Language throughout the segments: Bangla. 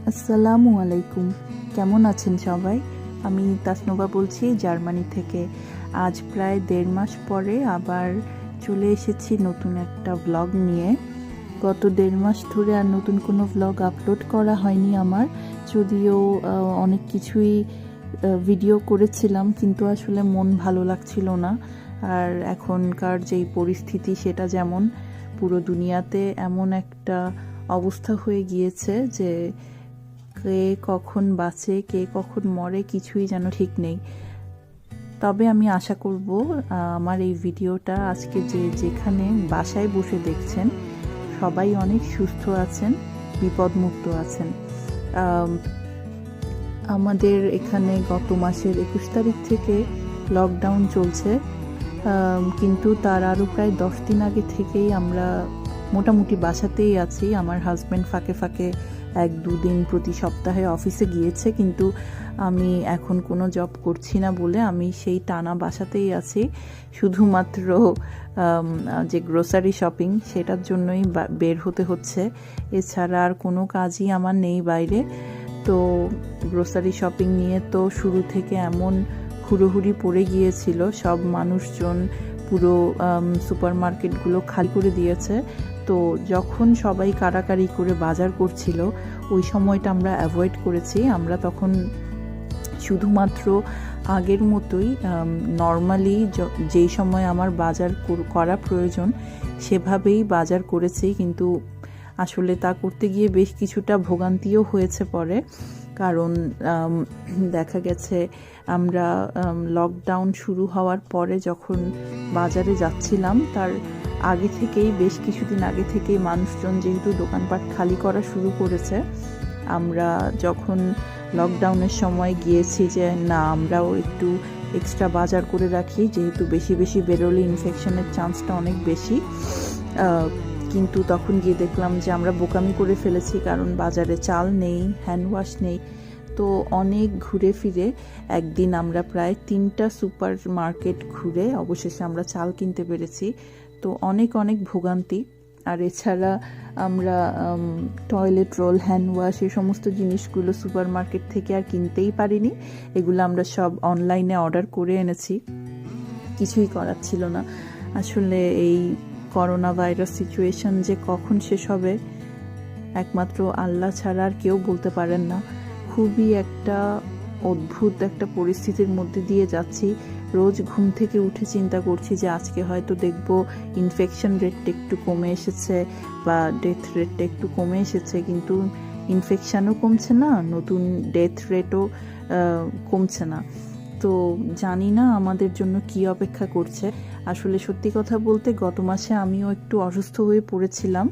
আসসালামু আলাইকুম, কেমন আছেন সবাই? আমি তাসনোভা বলছি জার্মানি থেকে। আজ প্রায় 1.5 মাস পরে আবার চলে এসেছি নতুন একটা ব্লগ নিয়ে। গত 1.5 মাস ধরে আর নতুন কোনো ব্লগ আপলোড করা হয়নি আমার, যদিও অনেক কিছুই ভিডিও করেছিলাম, কিন্তু আসলে মন ভালো লাগছিল না। আর এখনকার যেই পরিস্থিতি সেটা যেমন, পুরো দুনিয়াতে এমন একটা অবস্থা হয়ে গিয়েছে যে কে কখন বাঁচে কে কখন মরে কিছুই যেন ঠিক নেই। তবে আমি আশা করব আমার এই ভিডিওটা আজকে যেখানে বাসায় বসে দেখছেন সবাই অনেক সুস্থ আছেন, বিপদমুক্ত আছেন। আমাদের এখানে গত মাসের 21 তারিখ থেকে লকডাউন চলছে, কিন্তু তার আরও প্রায় 10 দিন আগে থেকেই আমরা মোটামুটি বাসাতেই আছি। আমার হাজব্যান্ড ফাঁকে ফাঁকে 1-2 দিন প্রতি সপ্তাহে অফিসে গিয়েছে, কিন্তু আমি এখন কোনো জব করছি না বলে আমি সেই টানা বাসাতেই আছি। শুধুমাত্র যে গ্রোসারি শপিং সেটার জন্যই বের হতে হচ্ছে, এছাড়া আর কোনো কাজই আমার নেই বাইরে। তো গ্রোসারি শপিং নিয়ে তো শুরু থেকে এমন হুড়োহুড়ি পড়ে গিয়েছিল, সব মানুষজন পুরো সুপার মার্কেটগুলো খালি করে দিয়েছে। তো যখন সবাই কাড়াকাড়ি করে বাজার করছিল ওই সময়টা আমরা অ্যাভয়েড করেছি। আমরা তখন শুধুমাত্র আগের মতোই নর্মালি যেই সময় আমার বাজার করা প্রয়োজন সেভাবেই বাজার করেছি, কিন্তু আসলে তা করতে গিয়ে বেশ কিছুটা ভোগান্তিও হয়েছে পরে। কারণ দেখা গেছে আমরা লকডাউন শুরু হওয়ার পরে যখন বাজারে যাচ্ছিলাম তার আগে থেকেই, বেশ কিছুদিন আগে থেকেই মানুষজন যেহেতু দোকানপাট খালি করা শুরু করেছে, আমরা যখন লকডাউনের সময় গিয়েছি যে না আমরাও একটু এক্সট্রা বাজার করে রাখি, যেহেতু বেশি বেশি বেরোলে ইনফেকশনের চান্সটা অনেক বেশি। কিন্তু তখন গিয়ে দেখলাম যে আমরা বোকামি করে ফেলেছি, কারণ বাজারে চাল নেই, হ্যান্ড ওয়াশ নেই। তো অনেক ঘুরে ফিরে একদিন আমরা প্রায় 3টা সুপার মার্কেট ঘুরে অবশেষে আমরা চাল কিনতে পেরেছি। তো অনেক অনেক ভোগান্তি। আর এছাড়া আমরা টয়লেট রোল, হ্যান্ড ওয়াশ এই সমস্ত জিনিসগুলো সুপার মার্কেট থেকে আর কিনতেই পারিনি, এগুলো আমরা সব অনলাইনে অর্ডার করে এনেছি। কিছুই করার ছিল না। আসলে এই করোনা ভাইরাস সিচুয়েশন যে কখন শেষ হবে একমাত্র আল্লাহ ছাড়া আর কেউ বলতে পারেন না। খুবই একটা অদ্ভুত একটা পরিস্থিতির মধ্যে দিয়ে যাচ্ছি। রোজ ঘুম থেকে উঠে চিন্তা করছি যে আজকে হয়তো দেখব ইনফেকশন রেটটা একটু কমে এসেছে বা ডেথ রেটটা একটু কমে এসেছে, কিন্তু ইনফেকশানও কমছে না, নতুন ডেথ রেটও কমছে না। তো জানি না আমাদের জন্য কি অপেক্ষা করছে। আসলে সত্যি কথা বলতে গত মাসে আমিও একটু অসুস্থ হয়ে পড়েছিলাম।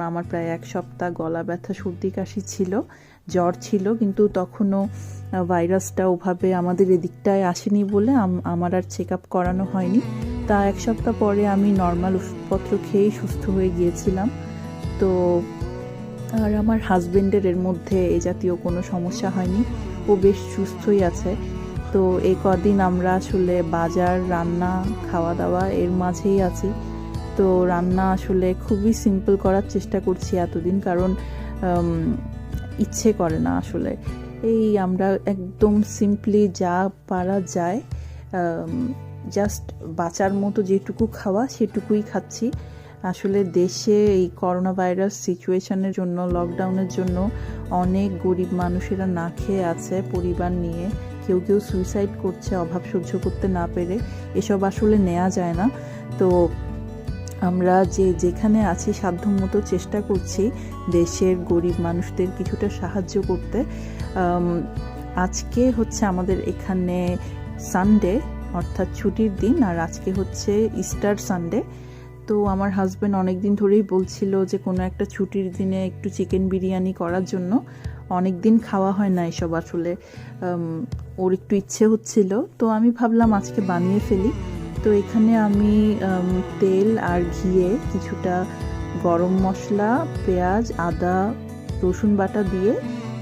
আমার প্রায় 1 সপ্তাহ গলা ব্যথা, সর্দি কাশি ছিল, জ্বর ছিল, কিন্তু তখনও ভাইরাসটা ওভাবে আমাদের এদিকটায় আসেনি বলে আমার আর চেক আপ করানো হয়নি। তা 1 সপ্তাহ পরে আমি নর্মাল ওষুধপত্র খেয়েই সুস্থ হয়ে গিয়েছিলাম। তো আর আমার হাজবেন্ডের এর মধ্যে এ জাতীয় কোনো সমস্যা হয়নি, ও বেশ সুস্থই আছে। তো এই কদিন আমরা আসলে বাজার, রান্না, খাওয়া দাওয়া এর মাঝেই আছি। তো রান্না আসলে খুবই সিম্পল করার চেষ্টা করছি এতদিন, কারণ ইচ্ছে করে না আসলে। এই আমরা একদম সিম্পলি যা পারা যায় জাস্ট বাঁচার মতো যেটুকু খাওয়া সেটুকুই খাচ্ছি। আসলে দেশে এই করোনা ভাইরাস সিচুয়েশনের জন্য, লকডাউনের জন্য অনেক গরিব মানুষেরা না খেয়ে আছে পরিবার নিয়ে, কেউ কেউ সুইসাইড করছে অভাব সহ্য করতে না পেরে। এসব আসলে নেওয়া যায় না। তো আমরা যেখানে আছি সাধ্যমতো চেষ্টা করছি দেশের গরিব মানুষদের কিছুটা সাহায্য করতে। আজকে হচ্ছে আমাদের এখানে সানডে, অর্থাৎ ছুটির দিন, আর আজকে হচ্ছে ইস্টার সানডে। তো আমার হাজব্যান্ড অনেক দিন ধরেই বলছিল যে কোনো একটা ছুটির দিনে একটু চিকেন বিরিয়ানি করার জন্য। অনেক দিন খাওয়া হয় না এসব, আসলে ওর একটু ইচ্ছে হচ্ছিল, তো আমি ভাবলাম আজকে বানিয়ে ফেলি। তো এখানে আমি তেল আর ঘিয়ে কিছুটা গরম মশলা, পেঁয়াজ, আদা, রসুন বাটা দিয়ে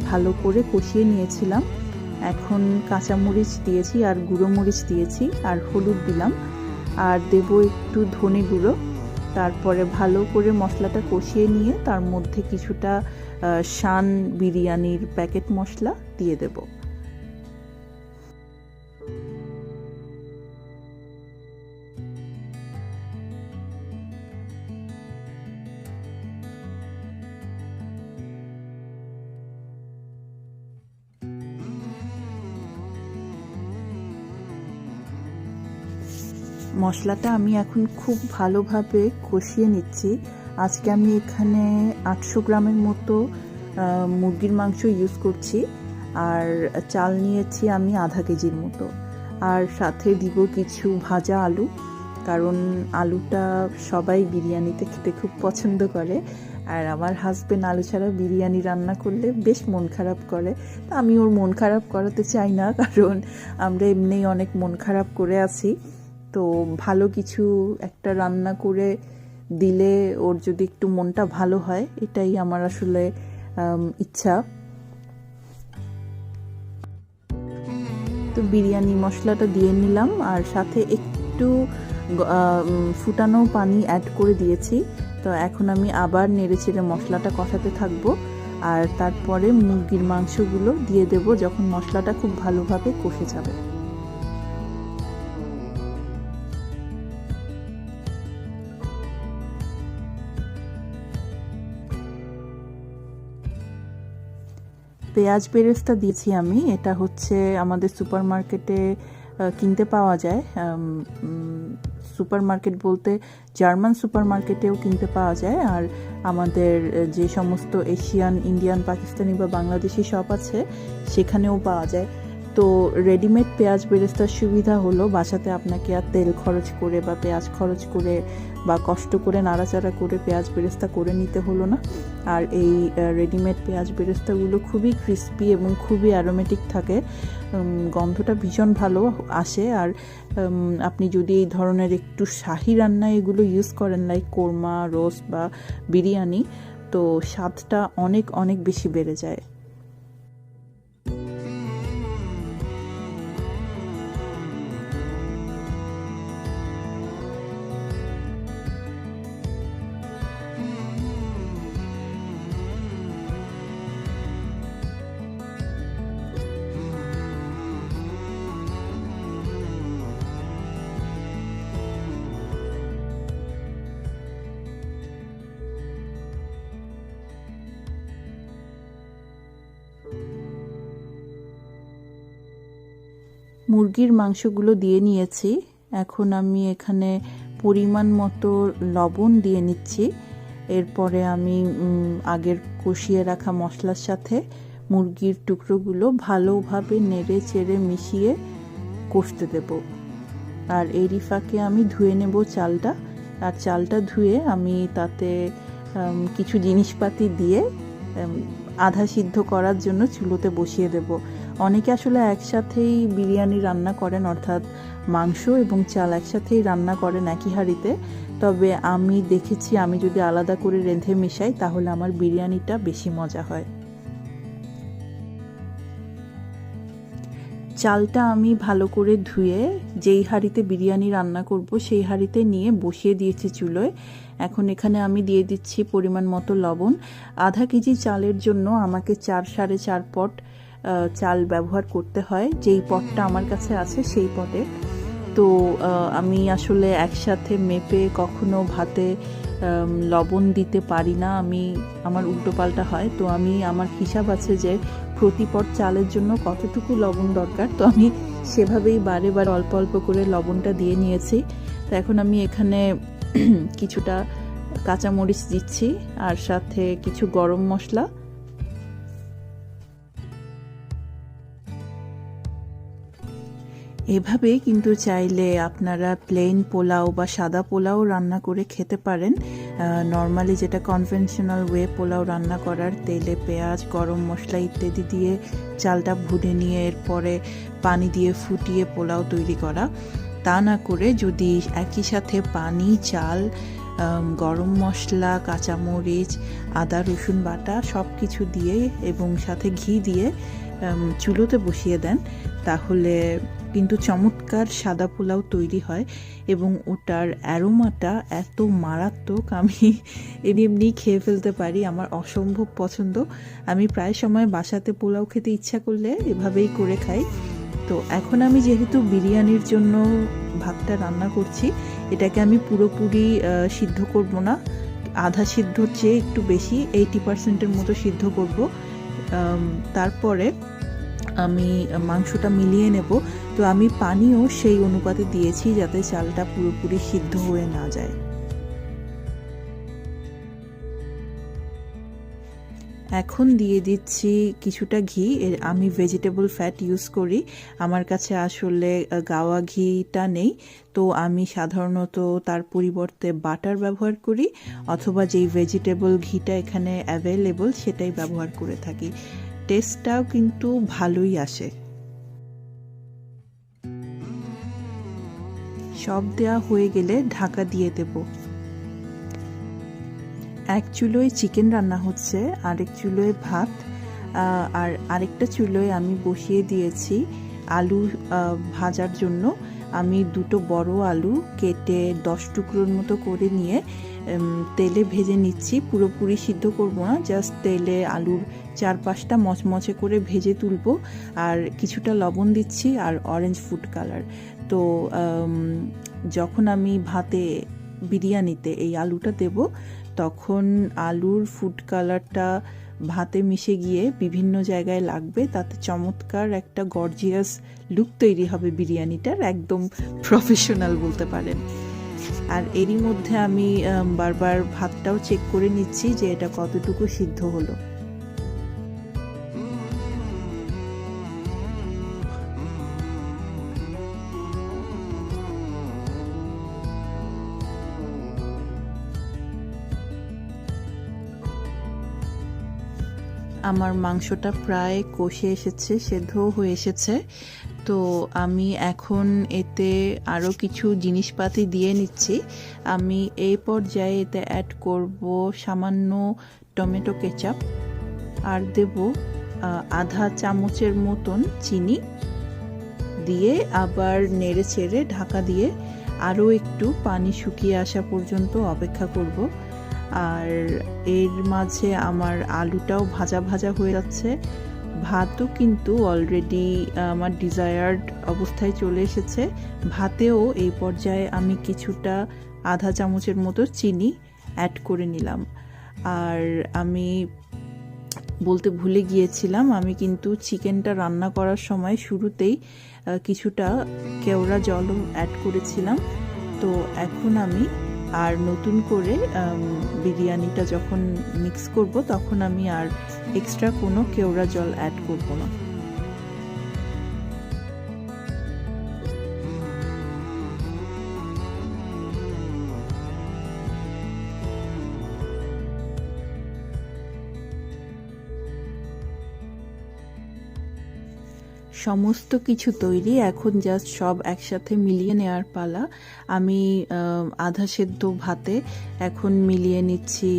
ভালো করে কষিয়ে নিয়েছিলাম। এখন কাঁচামরিচ দিয়েছি আর গুঁড়ো মরিচ দিয়েছি আর হলুদ দিলাম, আর দেব একটু ধনে গুঁড়ো। তারপরে ভালো করে মশলাটা কষিয়ে নিয়ে তার মধ্যে কিছুটা শান বিরিয়ানির প্যাকেট মশলা দিয়ে দেব। মশলাটা আমি এখন খুব ভালোভাবে কষিয়ে নিচ্ছি। আজকে আমি এখানে 800 গ্রামের মতো মুরগির মাংস ইউজ করছি, আর চাল নিয়েছি আমি আধা কেজির মতো, আর সাথে দিব কিছু ভাজা আলু, কারণ আলুটা সবাই বিরিয়ানিতে খেতে খুব পছন্দ করে। আর আমার হাজবেন্ড আলু ছাড়া বিরিয়ানি রান্না করলে বেশ মন খারাপ করে, তা আমি ওর মন খারাপ করাতে চাই না, কারণ আমরা এমনিই অনেক মন খারাপ করে আছি। তো ভালো কিছু একটা রান্না করে দিলে ওর যদি একটু মনটা ভালো হয়, এটাই আমার আসলে ইচ্ছা। তো বিরিয়ানি মশলাটা দিয়ে নিলাম, আর সাথে একটু ফুটানো পানি অ্যাড করে দিয়েছি। তো এখন আমি আবার নেড়েচেড়ে মশলাটা কষাতে থাকবো, আর তারপরে মুরগির মাংসগুলো দিয়ে দেব যখন মশলাটা খুব ভালোভাবে কষে যাবে। পেঁয়াজ বেরেস্তা দিয়েছি আমি, এটা হচ্ছে আমাদের সুপার মার্কেটে কিনতে পাওয়া যায়। সুপার মার্কেট বলতে জার্মান সুপার মার্কেটেও কিনতে পাওয়া যায়, আর আমাদের যে সমস্ত এশিয়ান, ইন্ডিয়ান, পাকিস্তানি বা বাংলাদেশি শপ আছে সেখানেও পাওয়া যায়। তো রেডিমেড পেঁয়াজ বেরেস্তার সুবিধা হলো বাসাতে আপনাকে আর তেল খরচ করে বা পেঁয়াজ খরচ করে বা কষ্ট করে নাড়াচাড়া করে পেঁয়াজ বেরেস্তা করে নিতে হলো না। আর এই রেডিমেড পেঁয়াজ বেরেস্তাগুলো খুবই ক্রিস্পি এবং খুবই অ্যারোমেটিক থাকে, গন্ধটা ভীষণ ভালো আসে। আর আপনি যদি এই ধরনের একটু শাহি রান্নায় এগুলো ইউজ করেন, লাইক কোরমা, রোস্ট বা বিরিয়ানি, তো স্বাদটা অনেক অনেক বেশি বেড়ে যায়। মুরগির মাংসগুলো দিয়ে নিয়েছি, এখন আমি এখানে পরিমাণ মতো লবণ দিয়ে নিচ্ছি। এরপরে আমি আগের কষিয়ে রাখা মশলার সাথে মুরগির টুকরোগুলো ভালোভাবে নেড়ে চেড়ে মিশিয়ে কষতে দেব। আর এরই ফাঁকে আমি ধুয়ে নেব চালটা, আর চালটা ধুয়ে আমি তাতে কিছু জিনিসপাতি দিয়ে আধা সিদ্ধ করার জন্য চুলোতে বসিয়ে দেব। অনেকে আসলে একসাথেই বিরিয়ানি রান্না করেন, অর্থাৎ মাংস এবং চাল একসাথেই রান্না করেন একই হাঁড়িতে। তবে আমি দেখেছি আমি যদি আলাদা করে রেঁধে মিশাই তাহলে আমার বিরিয়ানিটা বেশি মজা হয়। চালটা আমি ভালো করে ধুয়ে যেই হাঁড়িতে বিরিয়ানি রান্না করব সেই হাঁড়িতে নিয়ে বসিয়ে দিয়েছি চুলোয়। এখন এখানে আমি দিয়ে দিচ্ছি পরিমাণ মতো লবণ। আধা কেজি চালের জন্য আমাকে 4-4.5 পট চাল ব্যবহার করতে হয়, যেই পটটা আমার কাছে আছে সেই পটে। তো আমি আসলে একসাথে মেপে কখনো ভাতে লবণ দিতে পারি না, আমার উল্টোপাল্টা হয়। তো আমার হিসাব আছে যে প্রতি পট চালের জন্য কতটুকু লবণ দরকার, তো আমি সেভাবেই বারে বারে অল্প অল্প করে লবণটা দিয়ে নিয়েছি। তো এখন আমি এখানে কিছুটা কাঁচামরিচ দিচ্ছি, আর সাথে কিছু গরম মশলা। এভাবেই কিন্তু চাইলে আপনারা প্লেন পোলাও বা সাদা পোলাও রান্না করে খেতে পারেন। নর্মালি যেটা কনভেনশনাল ওয়ে পোলাও রান্না করার, তেলে পেঁয়াজ, গরম মশলা ইত্যাদি দিয়ে চালটা ভুনে নিয়ে এরপরে পানি দিয়ে ফুটিয়ে পোলাও তৈরি করা, তা না করে যদি একই সাথে পানি, চাল, গরম মশলা, কাঁচামরিচ, আদা রসুন বাটা সব কিছু দিয়ে এবং সাথে ঘি দিয়ে চুলোতে বসিয়ে দেন, তাহলে কিন্তু চমৎকার সাদা পোলাও তৈরি হয় এবং ওটার অ্যারোমাটা এত মারাত্মক, আমি এমনি খেয়ে ফেলতে পারি। আমার অসম্ভব পছন্দ। আমি প্রায় সময় বাসাতে পোলাও খেতে ইচ্ছা করলে এভাবেই করে খাই। তো এখন আমি যেহেতু বিরিয়ানির জন্য ভাতটা রান্না করছি, এটাকে আমি পুরোপুরি সিদ্ধ করব না, আধা সিদ্ধর চেয়ে একটু বেশি 80%-এর মতো সিদ্ধ করব। তারপরে আমি মাংসটা মিলিয়ে নেব। তো আমি পানিও সেই অনুপাতে দিয়েছি যাতে চালটা পুরোপুরি সিদ্ধ হয়ে না যায়। এখন দিয়ে দিচ্ছি কিছুটা ঘি। আমি ভেজিটেবল ফ্যাট ইউজ করি, আমার কাছে আসলে গাওয়া ঘিটা নেই, তো আমি সাধারণত তার পরিবর্তে বাটার ব্যবহার করি অথবা যেই ভেজিটেবল ঘিটা এখানে অ্যাভেলেবল সেটাই ব্যবহার করে থাকি। টেস্টটাও কিন্তু ভালোই আসে। সব দেওয়া হয়ে গেলে ঢাকা দিয়ে দেব। এক চুলোয় চিকেন রান্না হচ্ছে, আরেক চুলোয় ভাত, আর আরেকটা চুলোয় আমি বসিয়ে দিয়েছি আলু ভাজার জন্য। আমি দুটো বড় আলু কেটে 10 টুকরোর মতো করে নিয়ে তেলে ভেজে নিচ্ছি। পুরোপুরি সিদ্ধ করব না, জাস্ট তেলে আলুর 4-5টা মচমচে করে ভেজে তুলব। আর কিছুটা লবণ দিচ্ছি আর অরেঞ্জ ফুড কালার। তো যখন আমি ভাতে বিরিয়ানিতে এই আলুটা দেব, তখন আলুর ফুড কালারটা ভাতে মিশে গিয়ে বিভিন্ন জায়গায় লাগবে, তাতে চমৎকার একটা গর্জিয়াস লুক তৈরি হবে বিরিয়ানিটার, একদম প্রফেশনাল বলতে পারেন। আর এরই মধ্যে আমি বারবার ভাতটাও চেক করে নিচ্ছি যে এটা কতটুকু সিদ্ধ হলো। আমার মাংসটা প্রায় কষে এসেছে, সেদ্ধও হয়ে এসেছে। তো আমি এখন এতে আরও কিছু জিনিসপাতি দিয়ে নিচ্ছি। আমি এই পর্যায়ে এতে অ্যাড করব সামান্য টমেটো কেচাপ, আর দেব আধা চামচের মতন চিনি, দিয়ে আবার নেড়ে চেড়ে ঢাকা দিয়ে আরও একটু পানি শুকিয়ে আসা পর্যন্ত অপেক্ষা করব। আর এর মাঝে আমার আলুটাও ভাজা ভাজা হয়ে যাচ্ছে। ভাতও কিন্তু অলরেডি আমার ডিজায়ার্ড অবস্থায় চলে এসেছে। ভাতেও এই পর্যায়ে আমি কিছুটা আধা চামচের মতো চিনি অ্যাড করে নিলাম। আর আমি বলতে ভুলে গিয়েছিলাম, আমি কিন্তু চিকেনটা রান্না করার সময় শুরুতেই কিছুটা কেওড়া জলও অ্যাড করেছিলাম। তো এখন আমি আর নতুন করে বিরিয়ানিটা যখন মিক্স করব তখন আমি আর এক্সট্রা কোনো কেওড়া জল অ্যাড করব না। সমস্ত কিছু তৈরি, এখন জাস্ট সব একসাথে মিলিয়ে নেওয়ার পালা। আমি আধা সেদ্ধ ভাতে এখন মিলিয়ে নিচ্ছি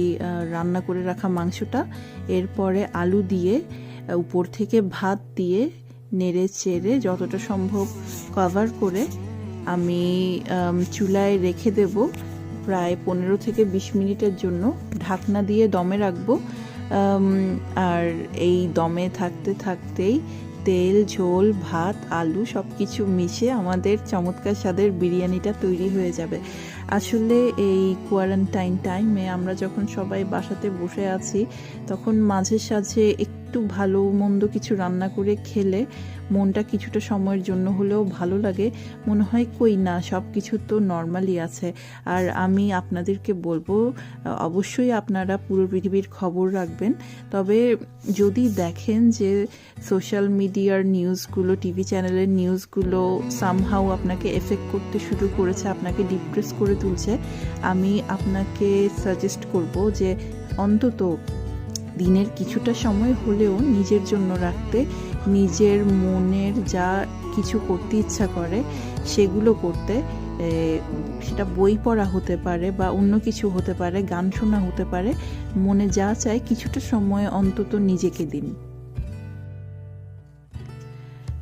রান্না করে রাখা মাংসটা। এরপরে আলু দিয়ে উপর থেকে ভাত দিয়ে নেড়ে চেড়ে যতটা সম্ভব কভার করে আমি চুলায় রেখে দেব প্রায় 15 থেকে 20 মিনিটের জন্য। ঢাকনা দিয়ে দমে রাখবো। আর এই দমে থাকতে থাকতেই তেল, ঝোল, ভাত, আলু সব কিছু মিশে আমাদের চমৎকার স্বাদের বিরিয়ানিটা তৈরি হয়ে যাবে। আসলে এই কোয়ারেন্টাইন টাইমে আমরা যখন সবাই বাসাতে বসে আছি, তখন মাঝে সাঝে একটু ভালো মন্দ কিছু রান্না করে খেলে মনটা কিছুটা সময়ের জন্য হলেও ভালো লাগে। মনে হয় কই না, সব কিছু তো নর্মালি আছে। আর আমি আপনাদেরকে বলবো, অবশ্যই আপনারা পুরো পৃথিবীর খবর রাখবেন। তবে যদি দেখেন যে সোশ্যাল মিডিয়ার নিউজগুলো, টিভি চ্যানেলের নিউজগুলো সামহাউ আপনাকে এফেক্ট করতে শুরু করেছে, আপনাকে ডিপ্রেস করে তুলছে, আমি আপনাকে সাজেস্ট করব যে অন্তত দিনের কিছুটা সময় হলেও নিজের জন্য রাখতে, নিজের মনের যা কিছু করতে ইচ্ছা করে সেগুলো করতে। সেটা বই পড়া হতে পারে বা অন্য কিছু হতে পারে, গান শোনা হতে পারে, মনে যা চায় কিছুটা সময় অন্তত নিজেকে দিন।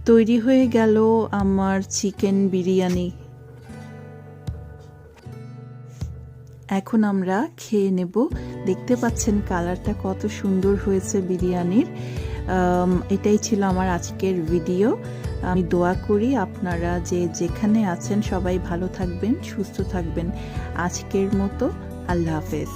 তো তৈরি হয়ে গেল আমার চিকেন বিরিয়ানি। এখন আমরা খেয়ে নেব। দেখতে পাচ্ছেন কালারটা কত সুন্দর হয়েছে বিরিয়ানির। এটাই ছিল আমার আজকের ভিডিও। আমি দোয়া করি আপনারা যে যেখানে আছেন সবাই ভালো থাকবেন, সুস্থ থাকবেন। আজকের মতো আল্লাহ হাফেজ।